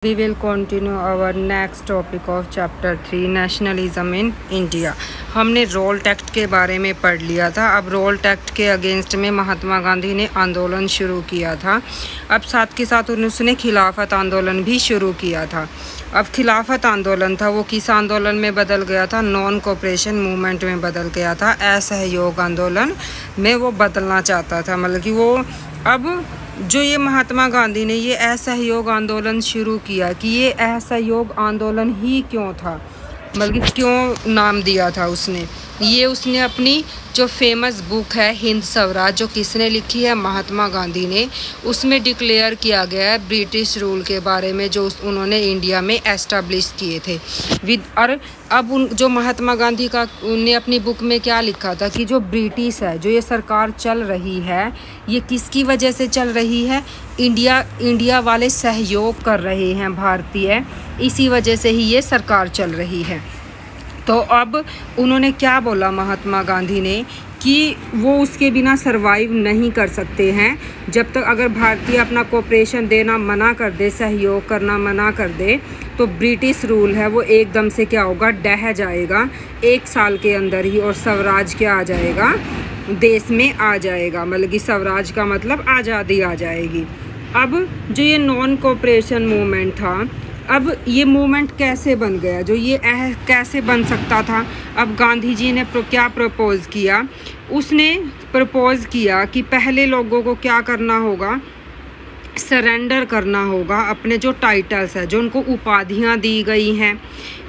We will continue our next topic of chapter 3 nationalism in India। हमने role tact के बारे में पढ़ लिया था। अब रोल टैक्ट के अगेंस्ट में महात्मा गांधी ने आंदोलन शुरू किया था। अब साथ के साथ उसने खिलाफत आंदोलन भी शुरू किया था। अब खिलाफत आंदोलन था वो किस आंदोलन में बदल गया था? नॉन कोऑपरेशन मूवमेंट में बदल गया था। असहयोग आंदोलन में वो बदलना चाहता था। मतलब कि वो अब जो ये महात्मा गांधी ने ये असहयोग आंदोलन शुरू किया कि ये असहयोग आंदोलन ही क्यों था, बल्कि क्यों नाम दिया था उसने अपनी जो फेमस बुक है हिंद स्वराज, जो किसने लिखी है? महात्मा गांधी ने। उसमें डिक्लेयर किया गया है ब्रिटिश रूल के बारे में जो उन्होंने इंडिया में एस्टेब्लिश किए थे और अब जो महात्मा गांधी का उन्होंने अपनी बुक में क्या लिखा था कि जो ब्रिटिश है, जो ये सरकार चल रही है, ये किसकी वजह से चल रही है? इंडिया वाले सहयोग कर रहे हैं भारतीय, इसी वजह से ही ये सरकार चल रही है। तो अब उन्होंने क्या बोला महात्मा गांधी ने कि वो उसके बिना सरवाइव नहीं कर सकते हैं। जब तक अगर भारतीय अपना कोऑपरेशन देना मना कर दे, सहयोग करना मना कर दे, तो ब्रिटिश रूल है वो एकदम से क्या होगा? ढह जाएगा 1 साल के अंदर ही, और स्वराज क्या आ जाएगा? देश में आ जाएगा। मतलब कि स्वराज का मतलब आज़ादी आ जाएगी। अब जो ये नॉन कोऑपरेशन मूवमेंट था, अब ये मूवमेंट कैसे बन गया? जो ये कैसे बन सकता था? अब गांधी जी ने क्या प्रपोज़ किया? उसने प्रपोज़ किया कि पहले लोगों को क्या करना होगा? सरेंडर करना होगा अपने जो टाइटल्स है, जो उनको उपाधियां दी गई हैं,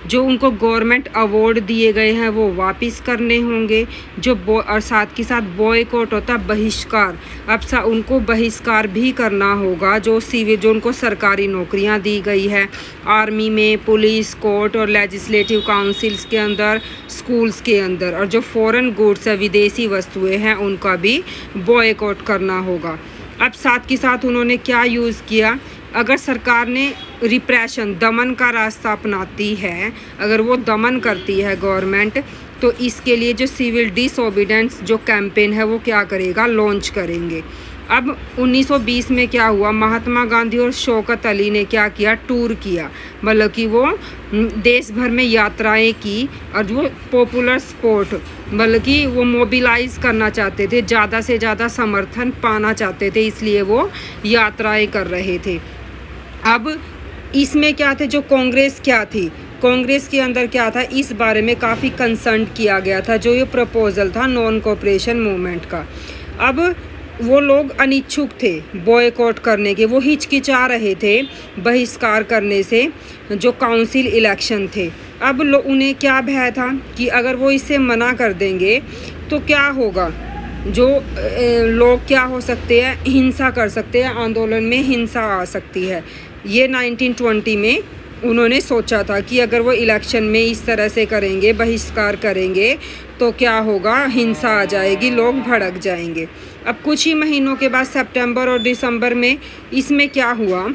जो उनको गवर्नमेंट अवार्ड दिए गए हैं, वो वापस करने होंगे। और साथ के साथ बॉयकॉट होता है बहिष्कार। अब उनको बहिष्कार भी करना होगा जो उनको सरकारी नौकरियां दी गई है, आर्मी में, पुलिस, कोर्ट और लेजिस्लेटिव काउंसिल्स के अंदर, स्कूल्स के अंदर। और जो फॉरेन गुड्स है, विदेशी वस्तुएं हैं, उनका भी बॉयकॉट करना होगा। अब साथ के साथ उन्होंने क्या यूज़ किया? अगर सरकार ने रिप्रेशन, दमन का रास्ता अपनाती है, अगर वो दमन करती है गवर्नमेंट, तो इसके लिए जो सिविल डिसओबीडेंस जो कैंपेन है वो क्या करेगा? लॉन्च करेंगे। अब 1920 में क्या हुआ? महात्मा गांधी और शौकत अली ने क्या किया? टूर किया। मतलब कि वो देश भर में यात्राएं की और वो पॉपुलर सपोर्ट, मतलब कि वो मोबिलाइज करना चाहते थे, ज़्यादा से ज़्यादा समर्थन पाना चाहते थे, इसलिए वो यात्राएं कर रहे थे। अब इसमें क्या थे? जो कांग्रेस क्या थी, कांग्रेस के अंदर क्या था? इस बारे में काफ़ी कंसर्न किया गया था जो ये प्रपोजल था नॉन कोऑपरेशन मूवमेंट का। अब वो लोग अनिच्छुक थे बॉयकॉट करने के, वो हिचकिचा रहे थे बहिष्कार करने से जो काउंसिल इलेक्शन थे। अब उन्हें क्या भय था कि अगर वो इसे मना कर देंगे तो क्या होगा? जो लोग क्या हो सकते हैं? हिंसा कर सकते हैं, आंदोलन में हिंसा आ सकती है। ये 1920 में उन्होंने सोचा था कि अगर वो इलेक्शन में इस तरह से करेंगे, बहिष्कार करेंगे, तो क्या होगा? हिंसा आ जाएगी, लोग भड़क जाएंगे। अब कुछ ही महीनों के बाद सितंबर और दिसंबर में इसमें क्या हुआ?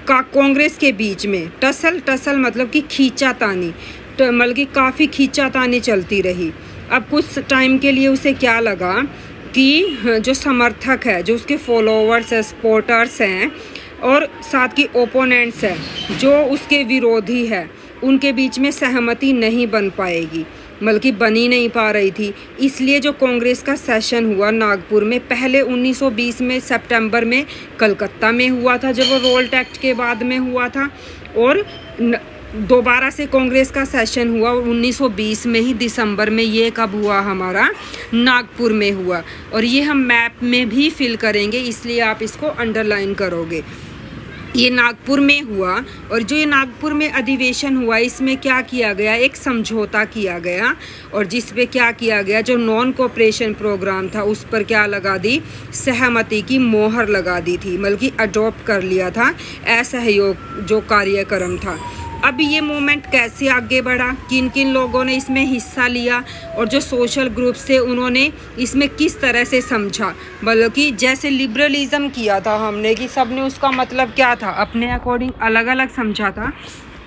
कांग्रेस के बीच में टसल मतलब कि खींचातानी, मतलब कि काफ़ी खींचातानी चलती रही। अब कुछ टाइम के लिए उसे क्या लगा कि जो समर्थक है, जो उसके फॉलोअर्स है, सपोर्टर्स हैं, और साथ की ओपोनेंट्स हैं, जो उसके विरोधी है, उनके बीच में सहमति नहीं बन पाएगी, बल्कि बनी नहीं पा रही थी। इसलिए जो कांग्रेस का सेशन हुआ नागपुर में, पहले 1920 में सितंबर में कलकत्ता में हुआ था, जब वो रोल टैक्ट के बाद में हुआ था, और दोबारा से कांग्रेस का सेशन हुआ 1920 में ही दिसंबर में। ये कब हुआ? हमारा नागपुर में हुआ। और ये हम मैप में भी फिल करेंगे, इसलिए आप इसको अंडरलाइन करोगे। ये नागपुर में हुआ, और जो ये नागपुर में अधिवेशन हुआ, इसमें क्या किया गया? एक समझौता किया गया, और जिस पे क्या किया गया? जो नॉन कोऑपरेशन प्रोग्राम था उस पर क्या लगा दी? सहमति की मोहर लगा दी थी, मतलब कि अडॉप्ट कर लिया था असहयोग जो कार्यक्रम था। अब ये मूवमेंट कैसे आगे बढ़ा? किन किन लोगों ने इसमें हिस्सा लिया, और जो सोशल ग्रुप्स थे उन्होंने इसमें किस तरह से समझा? मतलब कि जैसे लिबरलिज्म किया था हमने कि सब ने उसका मतलब क्या था अपने अकॉर्डिंग अलग अलग समझा था,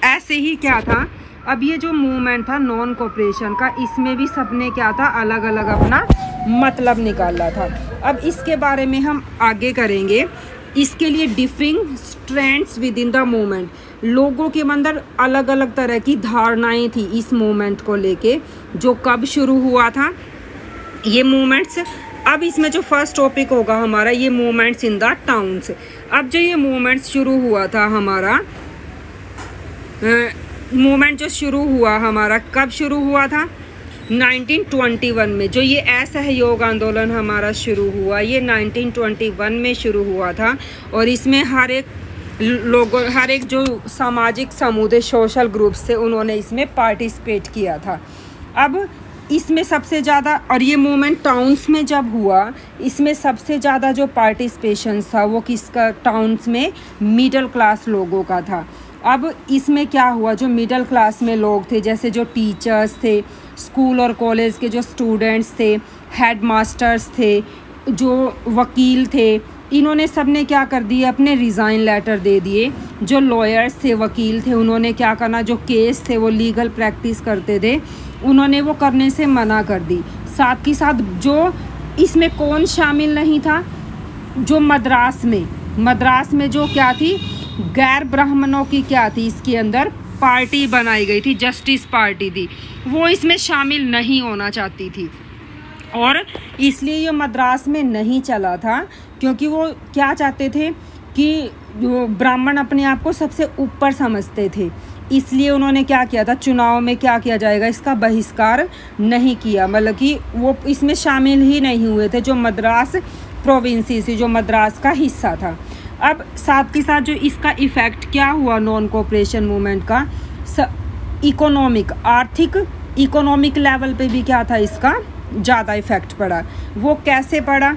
ऐसे ही क्या था अब ये जो मूवमेंट था नॉन कोऑपरेशन का, इसमें भी सबने क्या था अलग अलग अपना मतलब निकाला था। अब इसके बारे में हम आगे करेंगे। इसके लिए differing strands with in the movement, लोगों के अंदर अलग अलग तरह की धारणाएं थी इस मूवमेंट को लेके, जो कब शुरू हुआ था ये मूवमेंट्स। अब इसमें जो फर्स्ट टॉपिक होगा हमारा ये मूवमेंट्स इन द टाउन्स। अब जो ये मूवमेंट्स शुरू हुआ था हमारा, मूवमेंट जो शुरू हुआ हमारा कब शुरू हुआ था 1921 में। जो ये असहयोग आंदोलन हमारा शुरू हुआ ये 1921 में शुरू हुआ था, और इसमें हर एक जो सामाजिक समूह सोशल ग्रुप्स थे उन्होंने इसमें पार्टिसिपेट किया था। अब इसमें सबसे ज़्यादा, और ये मूवमेंट टाउन्स में जब हुआ इसमें सबसे ज़्यादा जो पार्टिसिपेशन था वो किसका, टाउन्स में मिडिल क्लास लोगों का था। अब इसमें क्या हुआ, जो मिडिल क्लास में लोग थे जैसे जो टीचर्स थे, स्कूल और कॉलेज के जो स्टूडेंट्स थे, हेड मास्टर्स थे, जो वकील थे, इन्होंने सब ने क्या कर दिए, अपने रिज़ाइन लेटर दे दिए। जो लॉयर्स थे, वकील थे, उन्होंने क्या करना, जो केस थे वो लीगल प्रैक्टिस करते थे उन्होंने वो करने से मना कर दी। साथ ही साथ जो इसमें कौन शामिल नहीं था, जो मद्रास में जो क्या थी, गैर ब्राह्मणों की क्या थी, इसके अंदर पार्टी बनाई गई थी, जस्टिस पार्टी थी, वो इसमें शामिल नहीं होना चाहती थी। और इसलिए ये मद्रास में नहीं चला था क्योंकि वो क्या चाहते थे कि जो ब्राह्मण अपने आप को सबसे ऊपर समझते थे, इसलिए उन्होंने क्या किया था, चुनाव में क्या किया जाएगा, इसका बहिष्कार नहीं किया, मतलब कि वो इसमें शामिल ही नहीं हुए थे, जो मद्रास प्रोविंसी से, जो मद्रास का हिस्सा था। अब साथ के साथ जो इसका इफ़ेक्ट क्या हुआ नॉन कोऑपरेशन मूवमेंट का, इकोनॉमिक लेवल पे भी क्या था, इसका ज़्यादा इफ़ेक्ट पड़ा। वो कैसे पड़ा,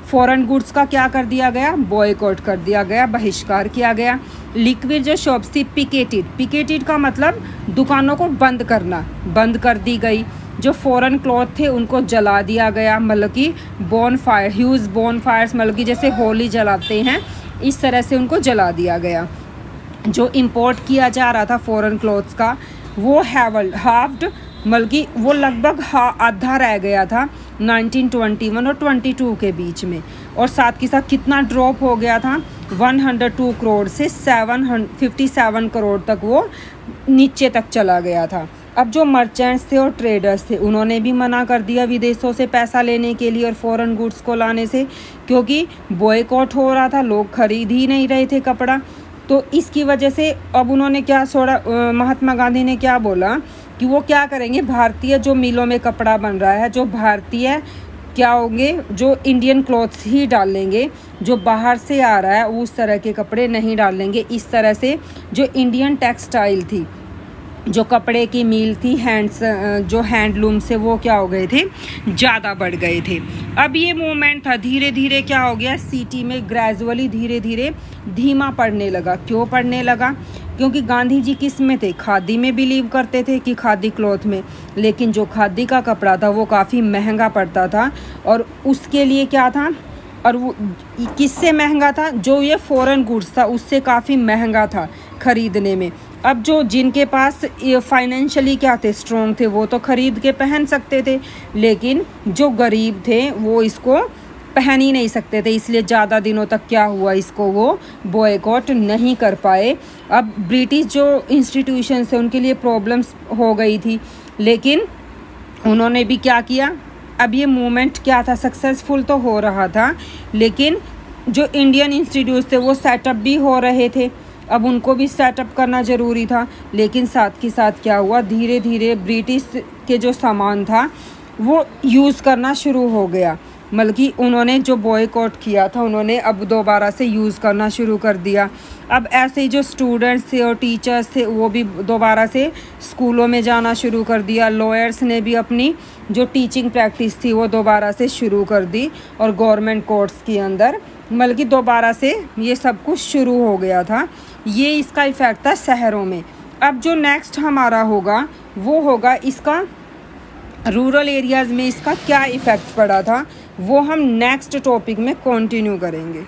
फॉरेन गुड्स का क्या कर दिया गया, बॉयकॉट कर दिया गया, बहिष्कार किया गया। लिक्विड जो शॉप्स थी पिकेटेड का मतलब दुकानों को बंद कर दी गई। जो फॉरेन क्लॉथ थे उनको जला दिया गया, मतलब कि ह्यूज बॉनफायर्स, मतलब कि जैसे होली जलाते हैं इस तरह से उनको जला दिया गया। जो इंपोर्ट किया जा रहा था फॉरेन क्लॉथ्स का वो हाफ्ड, मतलब कि वो लगभग आधा रह गया था 1921 और 22 के बीच में। और साथ के साथ कितना ड्रॉप हो गया था, 102 करोड़ से 757 करोड़ तक वो नीचे तक चला गया था। अब जो मर्चेंट्स थे और ट्रेडर्स थे उन्होंने भी मना कर दिया विदेशों से पैसा लेने के लिए और फॉरेन गुड्स को लाने से, क्योंकि बॉयकॉट हो रहा था, लोग खरीद ही नहीं रहे थे कपड़ा। तो इसकी वजह से अब उन्होंने क्या छोड़ा, महात्मा गांधी ने क्या बोला कि वो क्या करेंगे, भारतीय जो मिलों में कपड़ा बन रहा है, जो भारतीय क्या होंगे, जो इंडियन क्लॉथ्स ही डालेंगे, जो बाहर से आ रहा है उस तरह के कपड़े नहीं डालेंगे। इस तरह से जो इंडियन टेक्सटाइल थी, जो कपड़े की मिल थी, जो हैंडलूम से, वो क्या हो गए थे, ज़्यादा बढ़ गए थे। अब ये मूवमेंट था धीरे धीरे क्या हो गया, सिटी में ग्रेजुअली धीरे धीरे धीमा पड़ने लगा। क्यों पड़ने लगा, क्योंकि गांधी जी किस में थे, खादी में बिलीव करते थे कि खादी क्लॉथ में, लेकिन जो खादी का कपड़ा था वो काफ़ी महंगा पड़ता था। और उसके लिए क्या था, और वो किससे महंगा था, जो ये फॉरेन गुड्स था उससे काफ़ी महंगा था ख़रीदने में। अब जो जिनके पास फाइनेंशियली क्या थे, स्ट्रॉन्ग थे, वो तो ख़रीद के पहन सकते थे, लेकिन जो गरीब थे वो इसको पहन ही नहीं सकते थे। इसलिए ज़्यादा दिनों तक क्या हुआ, इसको वो बॉयकॉट नहीं कर पाए। अब ब्रिटिश जो इंस्टीट्यूशंस थे उनके लिए प्रॉब्लम्स हो गई थी, लेकिन उन्होंने भी क्या किया, अब ये मूवमेंट क्या था, सक्सेसफुल तो हो रहा था, लेकिन जो इंडियन इंस्टीट्यूट थे वो सेटअप भी हो रहे थे, अब उनको भी सेटअप करना ज़रूरी था। लेकिन साथ के साथ क्या हुआ, धीरे धीरे ब्रिटिश के जो सामान था वो यूज़ करना शुरू हो गया, मतलब कि उन्होंने जो बॉयकॉट किया था उन्होंने अब दोबारा से यूज़ करना शुरू कर दिया। अब ऐसे ही जो स्टूडेंट्स थे और टीचर्स थे वो भी दोबारा से स्कूलों में जाना शुरू कर दिया। लॉयर्स ने भी अपनी जो टीचिंग प्रैक्टिस थी वो दोबारा से शुरू कर दी, और गवर्नमेंट कोर्ट्स के अंदर मतलब कि दोबारा से ये सब कुछ शुरू हो गया था। ये इसका इफ़ेक्ट था शहरों में। अब जो नेक्स्ट हमारा होगा वो होगा इसका रूरल एरियाज़ में इसका क्या इफ़ेक्ट पड़ा था, वो हम नेक्स्ट टॉपिक में कंटिन्यू करेंगे।